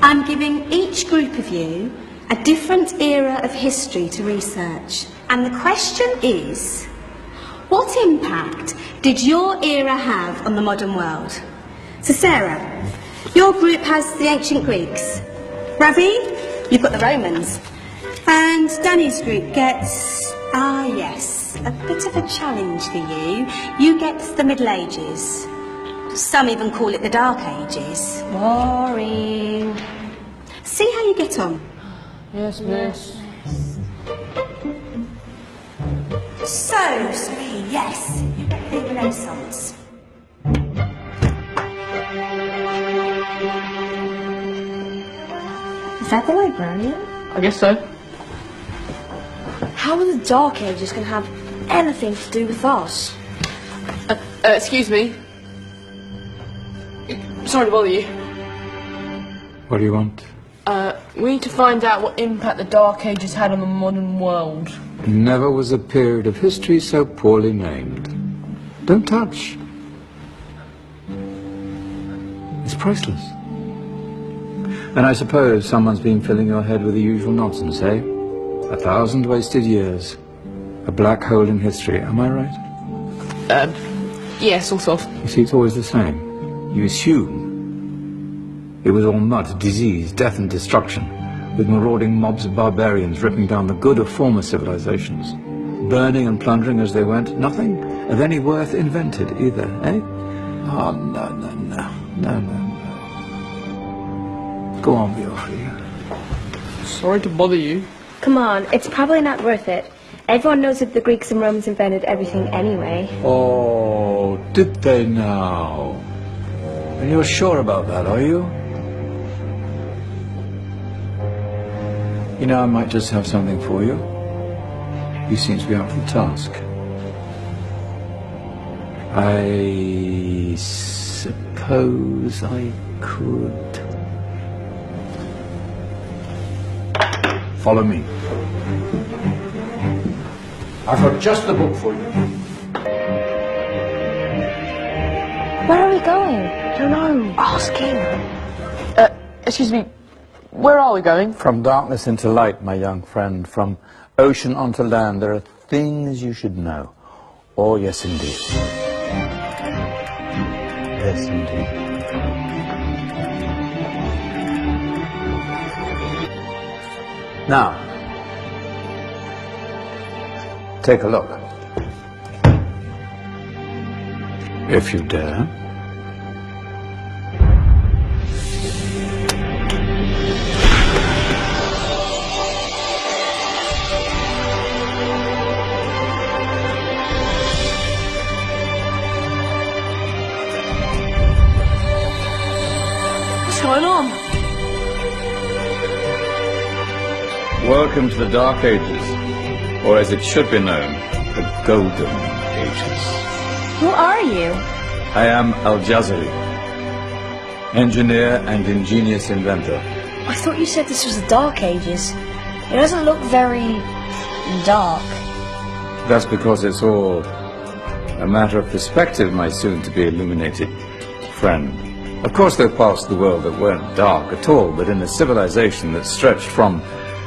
I'm giving each group of you a different era of history to research. And the question is, what impact did your era have on the modern world? So Sarah, your group has the ancient Greeks. Ravi, you've got the Romans. And Danny's group gets, yes, a bit of a challenge for you. You get the Middle Ages. Some even call it the Dark Ages. Boring. See how you get on. Yes, miss. So, Sabine, yes, you get the Renaissance. Is that the librarian? I guess so. How are the Dark Ages going to have anything to do with us? Excuse me. Sorry to bother you. What do you want? We need to find out what impact the Dark Ages had on the modern world. Never was a period of history so poorly named. Don't touch. It's priceless. And I suppose someone's been filling your head with the usual nonsense, eh? 1,000 wasted years. A black hole in history, am I right? Yeah, sort of. You see, it's always the same. You assume it was all mud, disease, death and destruction, with marauding mobs of barbarians ripping down the good of former civilizations, burning and plundering as they went. Nothing of any worth invented either, eh? Oh, no. Go on, Biofri. Sorry to bother you. Come on, it's probably not worth it. Everyone knows that the Greeks and Romans invented everything anyway. Oh, did they now? And you're sure about that, are you? You know, I might just have something for you. You seem to be up for the task. I suppose I could. Follow me. I've got just the book for you. Where are we going? I don't know. Ask him. Excuse me. Where are we going? From darkness into light, my young friend. From ocean onto land. There are things you should know. Oh, yes, indeed. Yes, indeed. Now, take a look. If you dare. What's going on? Welcome to the Dark Ages, or as it should be known, the Golden Ages. Who are you? I am Al-Jazari, engineer and ingenious inventor. I thought you said this was the Dark Ages. It doesn't look very dark. That's because it's all a matter of perspective, my soon-to-be illuminated friend. Of course, there are parts of the world that weren't dark at all, but in a civilization that stretched from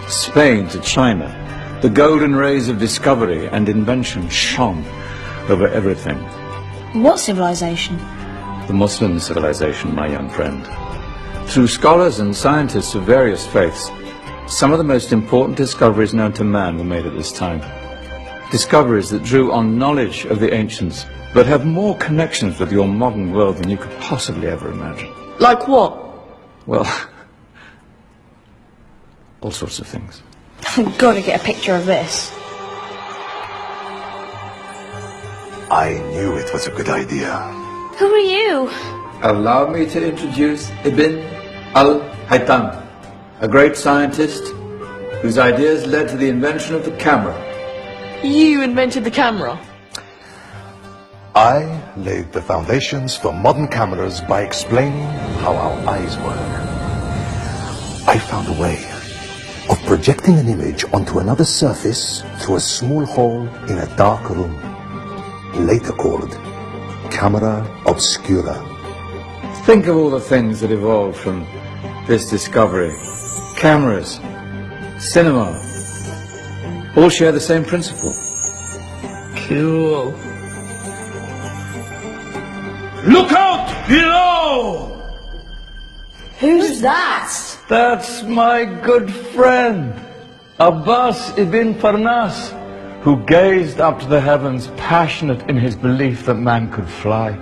Spain to China, the golden rays of discovery and invention shone over everything. What civilization? The Muslim civilization, my young friend. Through scholars and scientists of various faiths, some of the most important discoveries known to man were made at this time. Discoveries that drew on knowledge of the ancients, but have more connections with your modern world than you could possibly ever imagine. Like what? Well, all sorts of things. I've got to get a picture of this. I knew it was a good idea. Who are you? Allow me to introduce Ibn al-Haytham, a great scientist whose ideas led to the invention of the camera. You invented the camera. I laid the foundations for modern cameras by explaining how our eyes work. I found a way of projecting an image onto another surface through a small hole in a dark room, later called camera obscura. Think of all the things that evolved from this discovery. Cameras, cinema, all share the same principle. Cool. Look out below! Who's that? That's my good friend, Abbas ibn Farnas, who gazed up to the heavens, passionate in his belief that man could fly.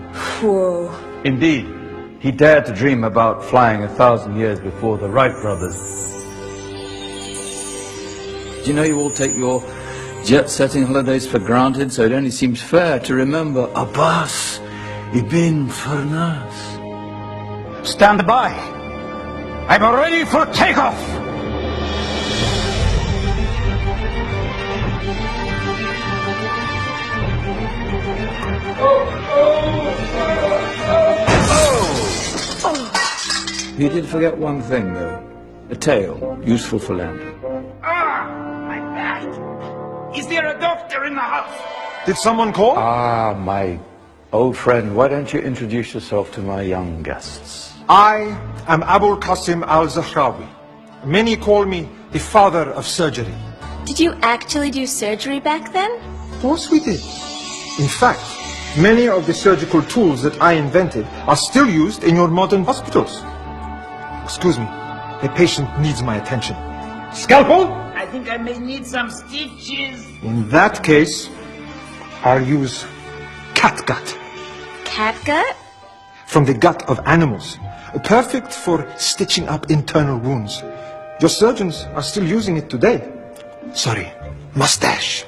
Whoa. Indeed, he dared to dream about flying 1,000 years before the Wright brothers. Do you know you all take your jet-setting holidays for granted, so it only seems fair to remember Abbas ibn Farnas. Stand by. I'm ready for takeoff. You did forget one thing, though. A tail, useful for landing. My back! Is there a doctor in the house? Did someone call? Ah, my old friend, why don't you introduce yourself to my young guests? I am Abul Qasim al-Zahrawi. Many call me the father of surgery. Did you actually do surgery back then? Of course we did. In fact, many of the surgical tools that I invented are still used in your modern hospitals. Excuse me, a patient needs my attention. Scalpel? I think I may need some stitches. In that case, I'll use catgut. Catgut? From the gut of animals. Perfect for stitching up internal wounds. Your surgeons are still using it today. Sorry, mustache.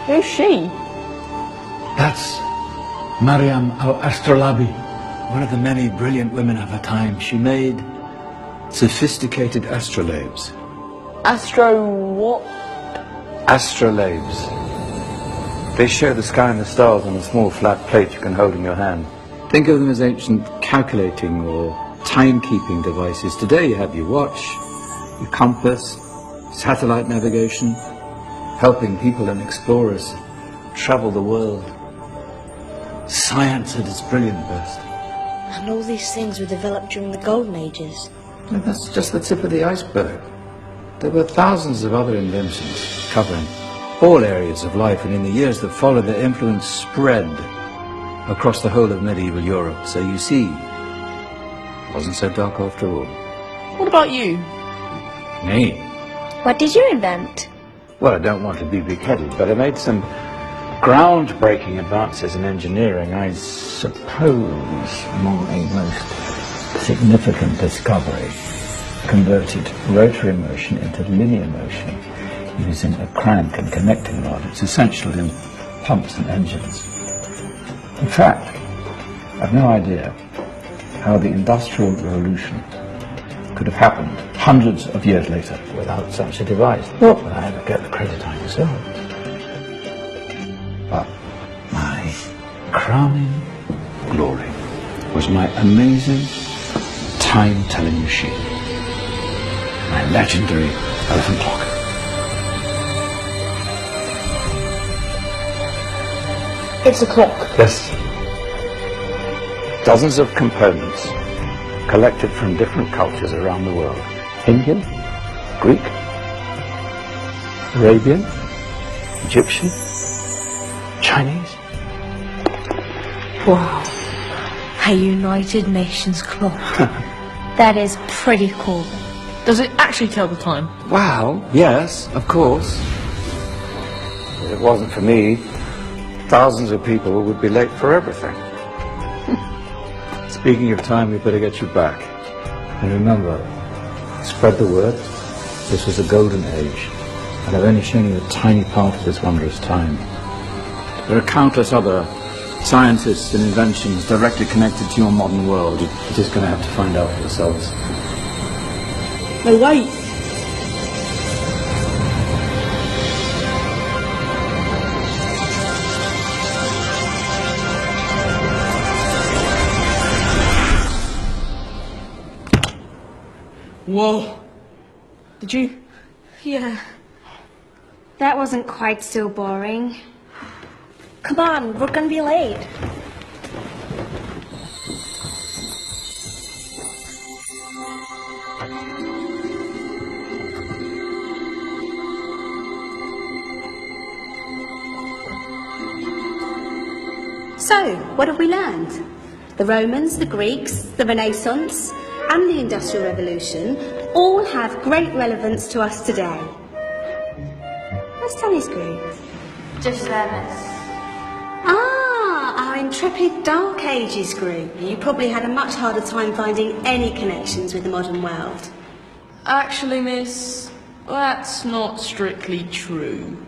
Who's she? That's Maryam al-Astrolabi, one of the many brilliant women of her time. She made sophisticated astrolabes. Astro what? Astrolabes. They show the sky and the stars on a small flat plate you can hold in your hand. Think of them as ancient calculating or timekeeping devices. Today you have your watch, your compass, satellite navigation, helping people and explorers travel the world. Science at its brilliant best. And all these things were developed during the Golden Ages. And that's just the tip of the iceberg. There were thousands of other inventions covering all areas of life, and in the years that followed, their influence spread across the whole of medieval Europe. So you see, it wasn't so dark after all. What about you? Me? What did you invent? Well, I don't want to be big-headed, but I made some groundbreaking advances in engineering. I suppose my most significant discovery converted rotary motion into linear motion using a crank and connecting rod. It's essential in pumps and engines. In fact, I've no idea how the Industrial Revolution could have happened hundreds of years later without such a device. Nor will I ever get the credit I deserve. But my crowning glory was my amazing time-telling machine, my legendary elephant clock. It's a clock. Yes. Dozens of components collected from different cultures around the world. Indian, Greek, Arabian, Egyptian, Chinese. Wow. A United Nations clock. That is pretty cool. Does it actually tell the time? Wow, yes, of course. If it wasn't for me, thousands of people would be late for everything. Speaking of time, we better get you back. And remember, spread the word. This was a golden age, and I've only shown you a tiny part of this wondrous time. There are countless other scientists and inventions directly connected to your modern world. You're just going to have to find out for yourselves. No, wait. Whoa. Did you? Yeah. That wasn't quite so boring. Come on, we're gonna be late. So, what have we learned? The Romans, the Greeks, the Renaissance, and the Industrial Revolution all have great relevance to us today. Where's Danny's group? Just there, miss. Ah, our intrepid Dark Ages group. You probably had a much harder time finding any connections with the modern world. Actually, miss, that's not strictly true.